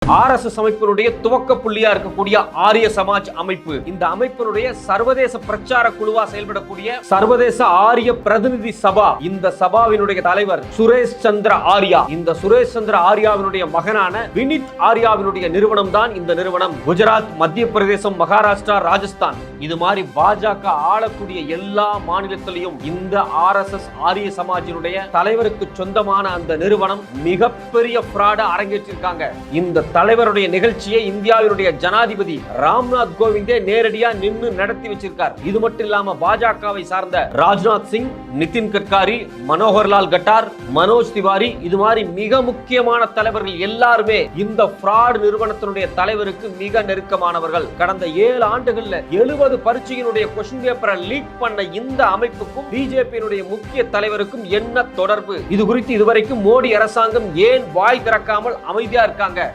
RSS அமைப்பினுடைய துவக்க புள்ளியா இருக்கக்கூடிய ஆரிய சமாஜ் அமைப்பு, இந்த அமைப்பினுடைய சர்வதேச பிரச்சார குழுவா செயல்படக்கூடிய சர்வதேச ஆரிய பிரதிநிதி சபா, இந்த சபாவினுடைய தலைவர் சுரேஷ் சந்திர ஆர்யா. இந்த சுரேஷ் சந்திர ஆர்யாவினுடைய மகனான வினித் ஆர்யாவினுடைய நிறுவனம் தான் இந்த நிறுவனம். குஜராத், மத்திய பிரதேசம், மகாராஷ்டிரா, ராஜஸ்தான், இது மாதிரி பாஜக ஆளக்கூடிய எல்லா மாநிலத்திலையும் இந்த RSS ஆரிய சமாஜினுடைய தலைவருக்கு சொந்தமான அந்த நிறுவனம் மிகப்பெரிய ஃப்ராட அரங்கேற்றிருக்காங்க. இந்த தலைவருடைய நிகழ்ச்சியை இந்தியாவினுடைய ஜனாதிபதி ராம்நாத் கோவிந்தே நேரடியா நின்று நடத்தி வச்சிருக்கார். இது மட்டும் இல்லாம பாஜகவை சார்ந்த ராஜ்நாத் சிங், நிதின் கட்காரி, மனோகர்லால் கட்டார், மனோஜ் திவாரி, இது மாதிரி மிக முக்கியமான தலைவர்கள் எல்லாருமே இந்த ஃப்ராட் நிறுவனத்தினுடைய தலைவருக்கு மிக நெருக்கமானவர்கள். கடந்த 7 ஆண்டுகள்ல 70 பரீட்சையினுடைய கொஸ்டின் பேப்பரை லீக் பண்ண இந்த அமைப்புக்கும் பிஜேபியினுடைய முக்கிய தலைவருக்கும் என்ன தொடர்பு? இது குறித்து இதுவரைக்கும் மோடி அரசாங்கம் ஏன் வாய் திறக்காமல் அமைதியா இருக்காங்க?